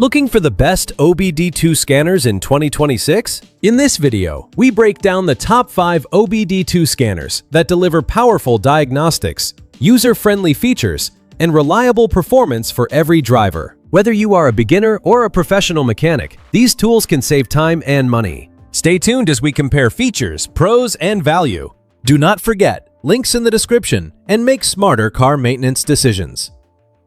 Looking for the best OBD2 scanners in 2026? In this video, we break down the top 5 OBD2 scanners that deliver powerful diagnostics, user-friendly features, and reliable performance for every driver. Whether you are a beginner or a professional mechanic, these tools can save time and money. Stay tuned as we compare features, pros, and value. Do not forget, links in the description, and make smarter car maintenance decisions.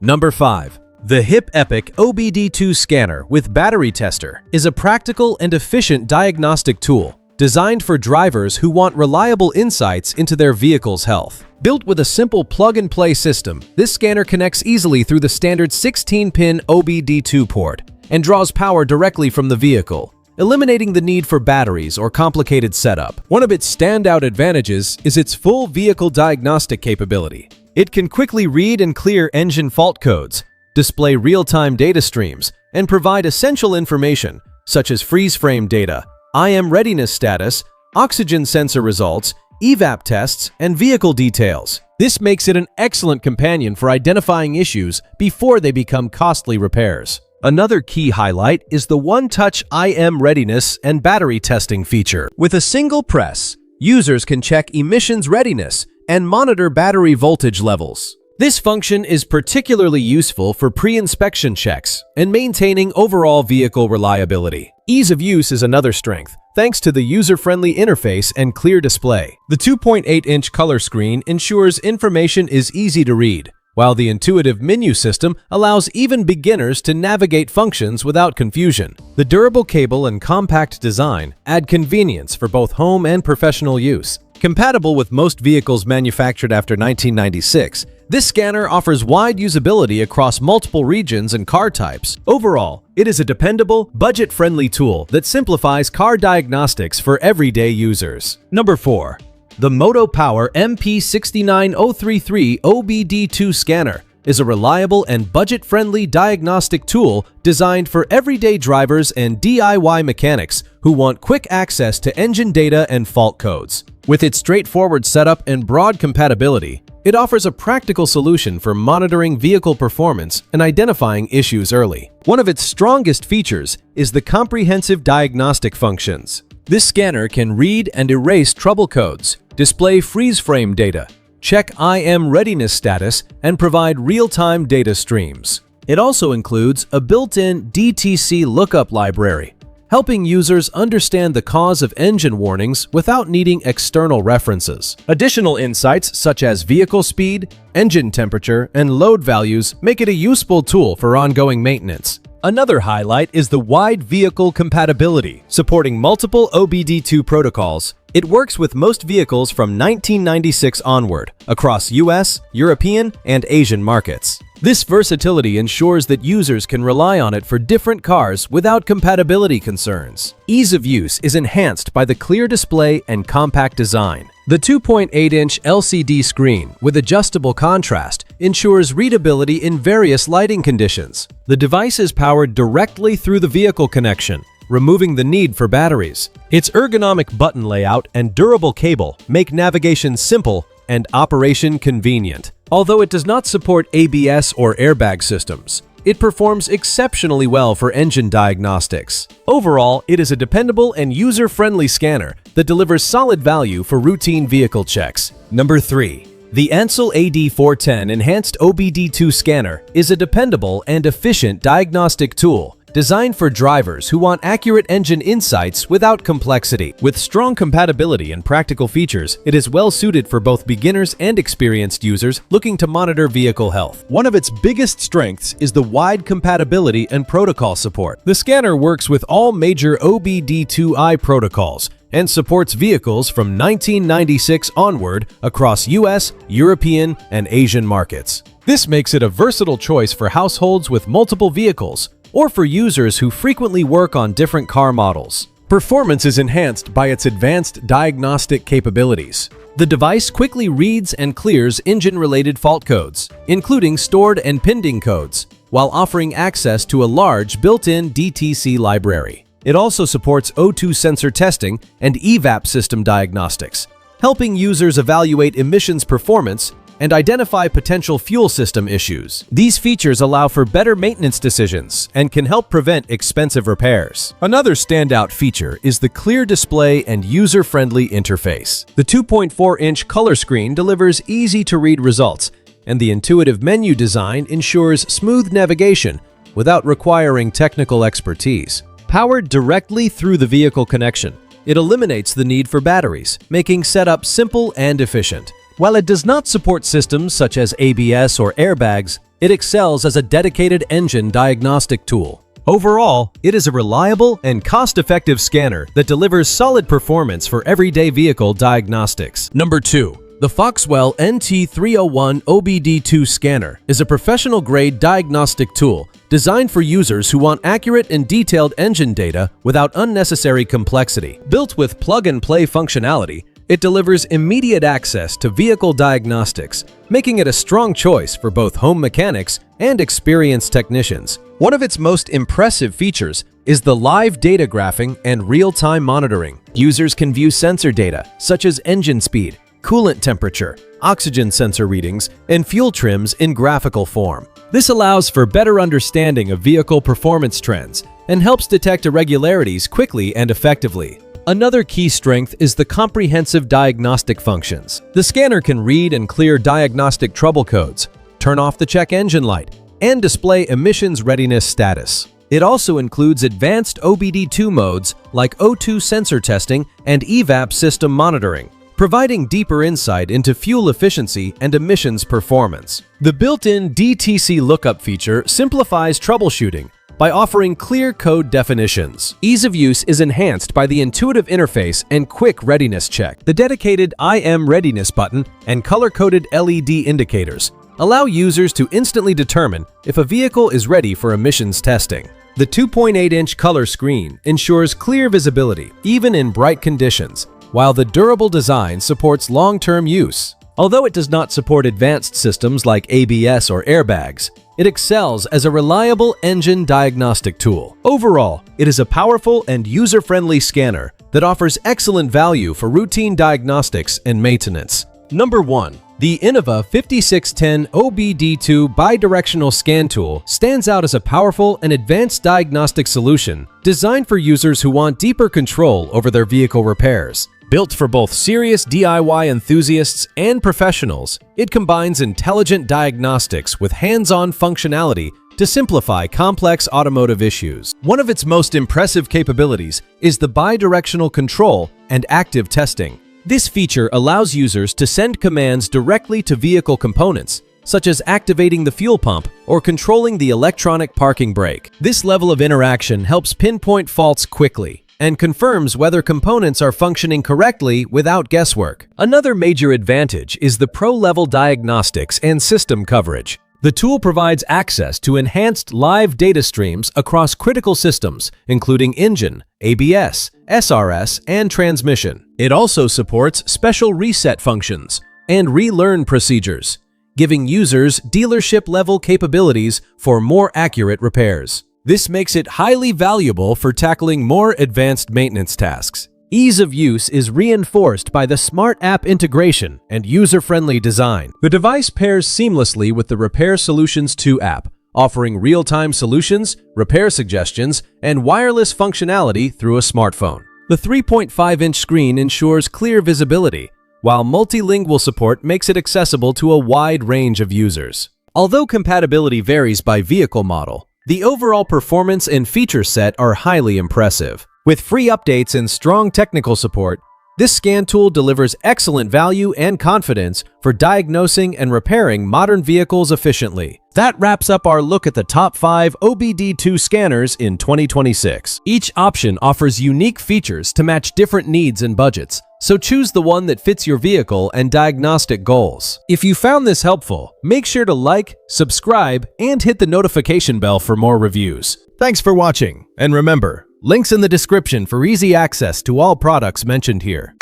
Number 5. The HipEpic OBD2 Scanner with Battery Tester is a practical and efficient diagnostic tool designed for drivers who want reliable insights into their vehicle's health. Built with a simple plug-and-play system, this scanner connects easily through the standard 16-pin OBD2 port and draws power directly from the vehicle, eliminating the need for batteries or complicated setup. One of its standout advantages is its full vehicle diagnostic capability. It can quickly read and clear engine fault codes, display real-time data streams, and provide essential information such as freeze-frame data, IM readiness status, oxygen sensor results, evap tests, and vehicle details. This makes it an excellent companion for identifying issues before they become costly repairs. Another key highlight is the one-touch IM readiness and battery testing feature. With a single press, users can check emissions readiness and monitor battery voltage levels. This function is particularly useful for pre-inspection checks and maintaining overall vehicle reliability. Ease of use is another strength, thanks to the user-friendly interface and clear display. The 2.8-inch color screen ensures information is easy to read, while the intuitive menu system allows even beginners to navigate functions without confusion. The durable cable and compact design add convenience for both home and professional use. Compatible with most vehicles manufactured after 1996, this scanner offers wide usability across multiple regions and car types. Overall, it is a dependable, budget-friendly tool that simplifies car diagnostics for everyday users. Number 4. The MOTOPOWER MP69033 OBD2 Scanner is a reliable and budget-friendly diagnostic tool designed for everyday drivers and DIY mechanics who want quick access to engine data and fault codes. With its straightforward setup and broad compatibility, it offers a practical solution for monitoring vehicle performance and identifying issues early. One of its strongest features is the comprehensive diagnostic functions. This scanner can read and erase trouble codes, display freeze-frame data, check IM readiness status, and provide real-time data streams. It also includes a built-in DTC lookup library, helping users understand the cause of engine warnings without needing external references. Additional insights such as vehicle speed, engine temperature, and load values make it a useful tool for ongoing maintenance. Another highlight is the wide vehicle compatibility. Supporting multiple OBD2 protocols, it works with most vehicles from 1996 onward across US, European, and Asian markets. This versatility ensures that users can rely on it for different cars without compatibility concerns. Ease of use is enhanced by the clear display and compact design. The 2.8-inch LCD screen with adjustable contrast ensures readability in various lighting conditions. The device is powered directly through the vehicle connection, removing the need for batteries. Its ergonomic button layout and durable cable make navigation simple and operation convenient. Although it does not support ABS or airbag systems, it performs exceptionally well for engine diagnostics. Overall, it is a dependable and user-friendly scanner that delivers solid value for routine vehicle checks. Number 3. The ANCEL AD410 Enhanced OBD2 Scanner is a dependable and efficient diagnostic tool designed for drivers who want accurate engine insights without complexity. With strong compatibility and practical features, it is well suited for both beginners and experienced users looking to monitor vehicle health. One of its biggest strengths is the wide compatibility and protocol support. The scanner works with all major OBD2I protocols and supports vehicles from 1996 onward across US, European, and Asian markets. This makes it a versatile choice for households with multiple vehicles or for users who frequently work on different car models. Performance is enhanced by its advanced diagnostic capabilities. The device quickly reads and clears engine-related fault codes, including stored and pending codes, while offering access to a large built-in DTC library. It also supports O2 sensor testing and evap system diagnostics, helping users evaluate emissions performance and identify potential fuel system issues. These features allow for better maintenance decisions and can help prevent expensive repairs. Another standout feature is the clear display and user-friendly interface. The 2.4-inch color screen delivers easy-to-read results, and the intuitive menu design ensures smooth navigation without requiring technical expertise. Powered directly through the vehicle connection, it eliminates the need for batteries, making setup simple and efficient. While it does not support systems such as ABS or airbags, it excels as a dedicated engine diagnostic tool. Overall, it is a reliable and cost-effective scanner that delivers solid performance for everyday vehicle diagnostics. Number 2. The FOXWELL NT301 OBD2 Scanner is a professional-grade diagnostic tool designed for users who want accurate and detailed engine data without unnecessary complexity. Built with plug-and-play functionality, it delivers immediate access to vehicle diagnostics, making it a strong choice for both home mechanics and experienced technicians. One of its most impressive features is the live data graphing and real-time monitoring. Users can view sensor data such as engine speed, coolant temperature, oxygen sensor readings, and fuel trims in graphical form. This allows for better understanding of vehicle performance trends and helps detect irregularities quickly and effectively. Another key strength is the comprehensive diagnostic functions. The scanner can read and clear diagnostic trouble codes, turn off the check engine light, and display emissions readiness status. It also includes advanced OBD2 modes like O2 sensor testing and EVAP system monitoring, providing deeper insight into fuel efficiency and emissions performance. The built-in DTC lookup feature simplifies troubleshooting by offering clear code definitions. Ease of use is enhanced by the intuitive interface and quick readiness check. The dedicated I am readiness button and color-coded LED indicators allow users to instantly determine if a vehicle is ready for emissions testing. The 2.8-inch color screen ensures clear visibility, even in bright conditions, while the durable design supports long-term use. Although it does not support advanced systems like ABS or airbags, it excels as a reliable engine diagnostic tool. Overall, it is a powerful and user-friendly scanner that offers excellent value for routine diagnostics and maintenance. Number 1. The Innova 5610 OBD2 Bidirectional Scan Tool stands out as a powerful and advanced diagnostic solution designed for users who want deeper control over their vehicle repairs. Built for both serious DIY enthusiasts and professionals, it combines intelligent diagnostics with hands-on functionality to simplify complex automotive issues. One of its most impressive capabilities is the bidirectional control and active testing. This feature allows users to send commands directly to vehicle components, such as activating the fuel pump or controlling the electronic parking brake. This level of interaction helps pinpoint faults quickly and confirms whether components are functioning correctly without guesswork. Another major advantage is the pro-level diagnostics and system coverage. The tool provides access to enhanced live data streams across critical systems, including engine, ABS, SRS, and transmission. It also supports special reset functions and relearn procedures, giving users dealership-level capabilities for more accurate repairs. This makes it highly valuable for tackling more advanced maintenance tasks. Ease of use is reinforced by the smart app integration and user-friendly design. The device pairs seamlessly with the Repair Solutions 2 app, offering real-time solutions, repair suggestions, and wireless functionality through a smartphone. The 3.5-inch screen ensures clear visibility, while multilingual support makes it accessible to a wide range of users. Although compatibility varies by vehicle model, the overall performance and feature set are highly impressive. With free updates and strong technical support, this scan tool delivers excellent value and confidence for diagnosing and repairing modern vehicles efficiently. That wraps up our look at the top 5 OBD2 scanners in 2026. Each option offers unique features to match different needs and budgets, so choose the one that fits your vehicle and diagnostic goals. If you found this helpful, make sure to like, subscribe, and hit the notification bell for more reviews. Thanks for watching, and remember, links in the description for easy access to all products mentioned here.